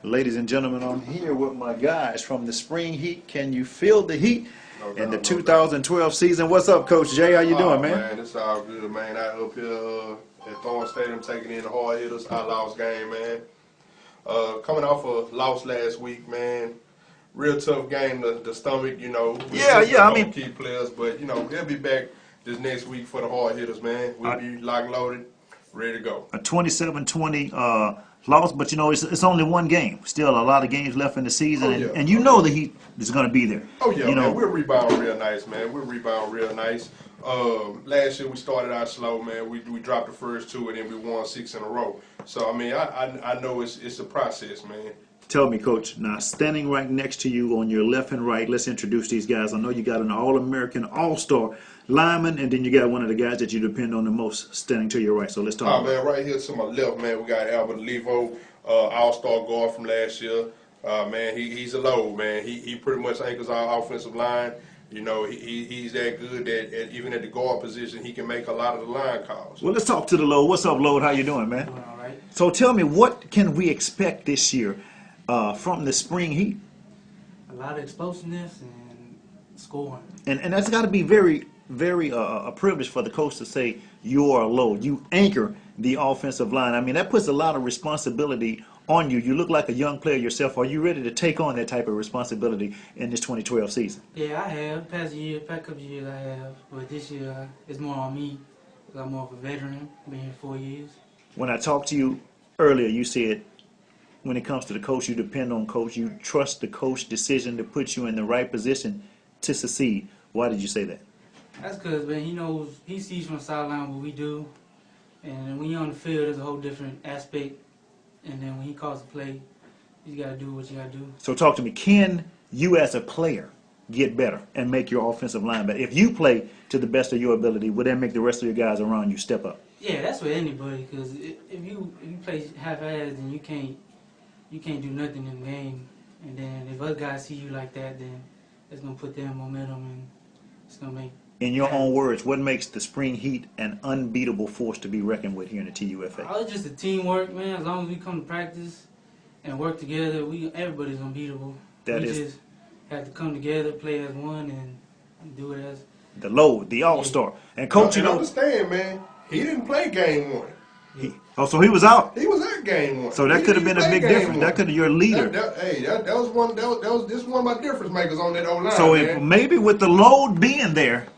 Ladies and gentlemen, I'm here with my guys from the Spring Heat. Can you feel the heat in the 2012 season? What's up, Coach Jay? How you doing, man? It's all good, man. Out up here at Thorne Stadium taking in the hard hitters. Our lost game, man. Coming off a loss last week, man. Real tough game, the stomach, you know. Yeah, I mean, key players, but, you know, they'll be back this next week for the hard hitters, man. We'll be locked and loaded, ready to go. A 27-20 loss, but you know it's only one game. Still a lot of games left in the season, and you know the Heat is going to be there. Oh yeah, you know, man. We'll rebound real nice, man. We'll rebound real nice. Last year we started out slow, man. We dropped the first two, and then we won 6 in a row. So I mean, I know it's a process, man. Tell me, Coach, now standing right next to you on your left and right, let's introduce these guys. I know you got an All-American, All-Star lineman, and then you got one of the guys that you depend on the most standing to your right. So let's talk about man, right here to my left, man, we got Albert Levo, All-Star guard from last year. Man, he's a load, man. He pretty much anchors our offensive line. You know, he's that good that even at the guard position, he can make a lot of the line calls. Well, let's talk to the Load. What's up, Load? How you doing, man? Doing all right. So tell me, what can we expect this year from the Spring Heat? A lot of explosiveness and scoring. And that's got to be very, very a privilege for the coach to say you are a Load. You anchor the offensive line. I mean, that puts a lot of responsibility on you. You look like a young player yourself. Are you ready to take on that type of responsibility in this 2012 season? Yeah, I have. Past couple of years I have. But this year it's more on me because I'm more of a veteran, been here 4 years. When I talked to you earlier, you said when it comes to the coach, you depend on coach. You trust the coach's decision to put you in the right position to succeed. Why did you say that? That's because, man, he sees from the sideline what we do. And when you're on the field, there's a whole different aspect. And then when he calls a play, you got to do what you got to do. So talk to me. Can you as a player get better and make your offensive line better? If you play to the best of your ability, would that make the rest of your guys around you step up? Yeah, that's with anybody. Because if you play half-assed and you can't do nothing in the game, and then if other guys see you like that, then it's going to put them momentum and it's going to make. In your own words, what makes the Spring Heat an unbeatable force to be reckoned with here in the TUFA? Oh, it's just a teamwork, man. As long as we come to practice and work together, everybody's unbeatable. We just have to come together, play as one, and do it as the Load, the All-Star. And Coach, you know, understand, man, he didn't play game one. So he was out. He was at game one. So that could have been a big difference. That could have your leader. That was one. This was one of my difference makers on that O-line. So if maybe with the Load being there,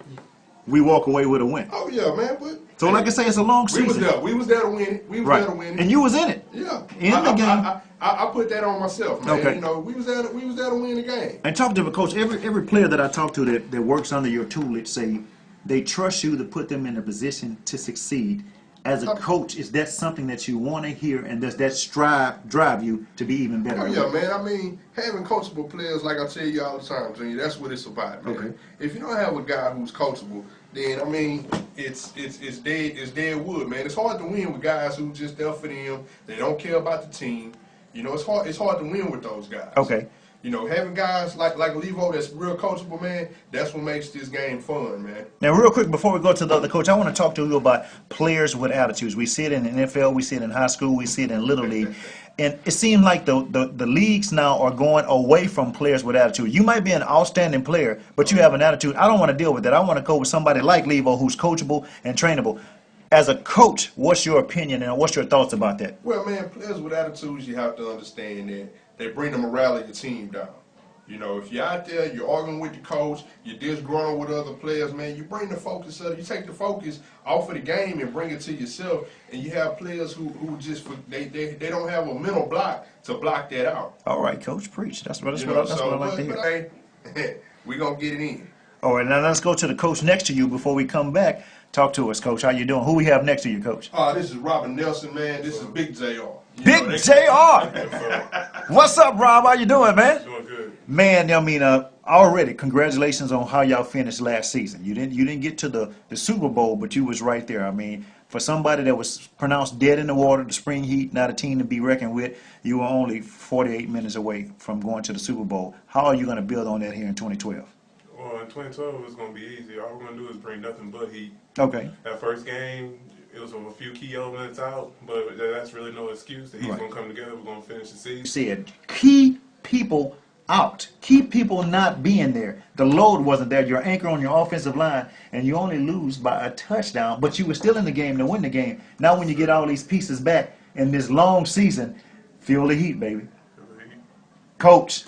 we walk away with a win. Oh yeah, man. But so like I say, it's a long season. We was there to win it. We was there to win it. And you was in it. Yeah. In the game. I put that on myself, man. Okay. You know, we was there to win the game. And talk to the coach. Every player that I talk to that works under your tutelage say they trust you to put them in a position to succeed. As a coach, is that something that you want to hear, and does that drive you to be even better? Oh yeah, man. I mean, having coachable players, like I tell you all the time, Junior, that's what it's about, man. Okay. If you don't have a guy who's coachable, then I mean, it's dead wood, man. It's hard to win with guys who just there for them. They don't care about the team. You know, it's hard to win with those guys. Okay. You know, having guys like Levo that's real coachable, man, that's what makes this game fun, man. Now, real quick, before we go to the other coach, I want to talk to you about players with attitudes. We see it in the NFL, we see it in high school, we see it in Little League. And it seems like the leagues now are going away from players with attitude. You might be an outstanding player, but you have an attitude. I don't want to deal with that. I want to go with somebody like Levo who's coachable and trainable. As a coach, what's your opinion and what's your thoughts about that? Well, man, players with attitudes, you have to understand that they bring the morale of your team down. You know, if you're out there, you're arguing with the coach, you're disgruntled with other players, man, you bring the focus up. You take the focus off of the game and bring it to yourself, and you have players who just they don't have a mental block to block that out. All right, Coach, preach. That's what I like to hear. Hey, we're going to get it in. All right, now let's go to the coach next to you before we come back. Talk to us, Coach. How you doing? Who we have next to you, Coach? This is Robert Nelson, man. This is Big JR. Big JR! What's up, Rob? How you doing, man? Doing good. Man, I mean, already, congratulations on how y'all finished last season. You didn't get to the Super Bowl, but you was right there. I mean, for somebody that was pronounced dead in the water, the Spring Heat, not a team to be reckoned with, you were only 48 minutes away from going to the Super Bowl. How are you going to build on that here in 2012? Well, in 2012, it's going to be easy. All we're going to do is bring nothing but heat. Okay. That first game, It was a few key elements out, but that's really no excuse. The Heat's Right. going to come together. We're going to finish the season. Said key people out, key people not being there. The load wasn't there. Your anchor on your offensive line, and you only lose by a touchdown, but you were still in the game to win the game. Now, when you get all these pieces back in this long season, feel the heat, baby. Coach,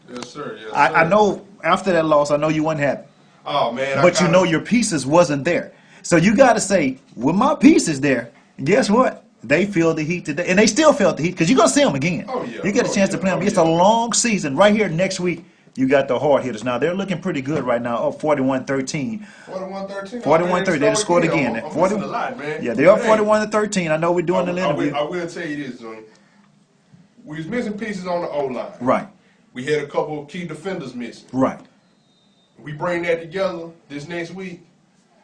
Yes, sir. Yes, sir. I know after that loss, I know you wasn't happy, Oh man. but you know your pieces wasn't there. So you got to say, with my pieces there, guess what? They feel the heat today, and they still felt the heat because you're gonna see them again. Oh, yeah. You get a Oh, chance to yeah. play them. Oh, It's yeah. a long season. Right here next week, you got the hard hitters. Now they're looking pretty good right now, up 41-13. 41-13. 41-13. They just scored again. I'm 40 missing a lot, man. Yeah, they're up Hey, 41-13. I know we're doing a little bit. I will tell you this, Johnny. We was missing pieces on the O-line. Right, We had a couple of key defenders missing. right. We bring that together this next week,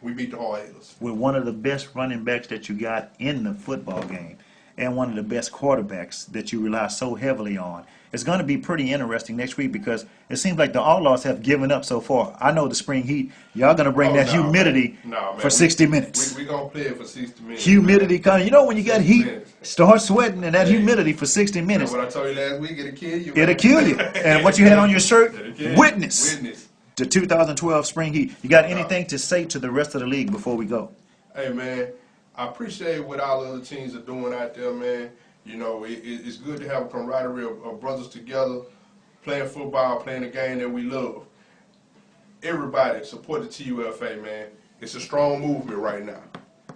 we beat the hard hitters. With one of the best running backs that you got in the football game, and one of the best quarterbacks that you rely so heavily on. It's going to be pretty interesting next week because it seems like the Outlaws have given up so far. I know the spring heat, y'all going to bring that humidity for 60 minutes. We going to play it for 60 minutes. Humidity coming. You know when you got 60 heat, minutes. start sweating, and that Hey. humidity for 60 And minutes, what I told you last week, it'll kill you. it'll kill you. And what you had on your shirt, It'll kill you. witness Witness. the 2012 spring heat. You got anything to say to the rest of the league before we go? Hey, man, I appreciate what all the other teams are doing out there, man. You know, it's good to have a camaraderie of brothers together, playing football, playing the game that we love. Everybody support the TUFA, man. It's a strong movement right now.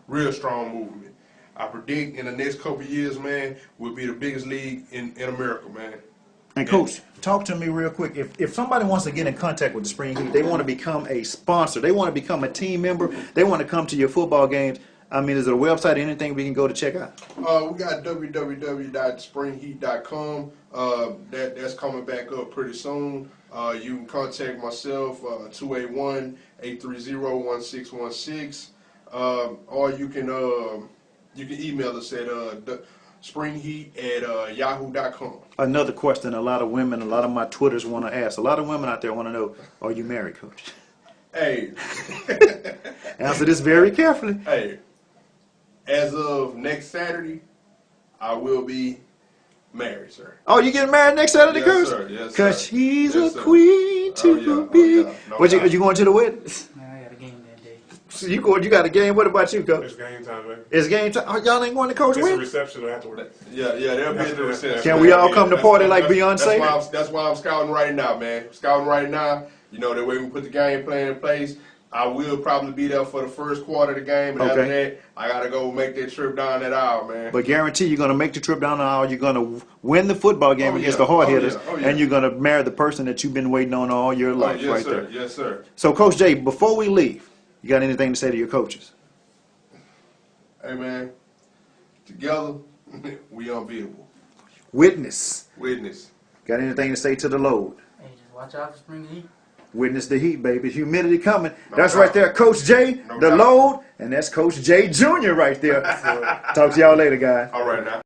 Real strong movement. I predict in the next couple of years, man, we'll be the biggest league in America, man. And Coach, talk to me real quick. If somebody wants to get in contact with the Spring Heat, they want to become a sponsor, they want to become a team member, they want to come to your football games. I mean, is there a website, anything we can go to check out? We got www.springheat.com. That's coming back up pretty soon. You can contact myself, 281-830-1616. Or you can email us at springheat@yahoo.com. Another question a lot of women, a lot of my Twitters want to ask. A lot of women out there want to know, are you married, Coach? Hey, Answer this very carefully. hey, as of next Saturday, I will be married, sir. Oh, you getting married next Saturday, Yes, Coach? sir. Yes, sir. Because she's Yes, a sir. queen to Oh, yeah. be. Oh, yeah. No What, doubt. you going to the wedding? Man, I got a game that day. So you got a game. What about you, Coach? It's game time, baby. It's game time. Oh, y'all ain't going to Coach It's a wedding? reception afterward. Yeah, they'll be at the reception. Can we all come to party like That's Beyonce? That's why I'm scouting right now, man. Scouting right now. You know, that way we put the game plan in place. I will probably be there for the first quarter of the game, and after Okay. that, I gotta go make that trip down that aisle, man. But guarantee you're going to make the trip down the aisle. You're going to win the football game Oh, against yeah. the hard Oh, hitters, yeah. Oh, yeah. and you're going to marry the person that you've been waiting on all your life, yes, right sir. there. Yes, sir. So, Coach Jay, before we leave, you got anything to say to your coaches? Hey, man. Together, we unbeatable. Witness. Witness. Got anything to say to the load? Hey, just watch out for spring heat. Witness the heat, baby. Humidity coming. No That's doubt. right there, Coach Jay, No the doubt. load, and that's Coach Jay Jr. right there. Talk to y'all later, guys. All right, now.